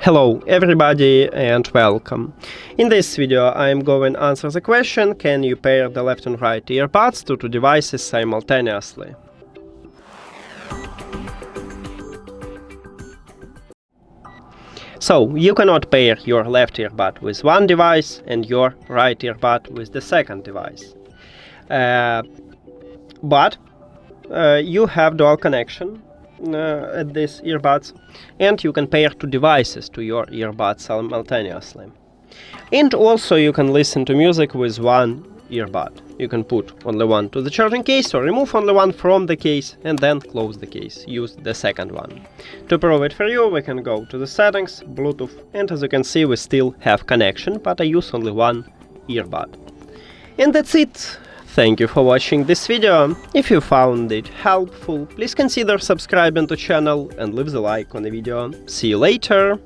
Hello everybody and welcome. In this video I am going to answer the question: can you pair the left and right earbuds to two devices simultaneously? So, you cannot pair your left earbud with one device and your right earbud with the second device. But you have dual connection at these earbuds, and you can pair two devices to your earbuds simultaneously. And also you can listen to music with one earbud. You can put only one to the charging case or remove only one from the case and then close the case. Use the second one. To prove it for you, we can go to the settings, Bluetooth, and as you can see we still have connection, but I use only one earbud. And that's it. Thank you for watching this video. If you found it helpful, please consider subscribing to the channel and leave the like on the video. See you later!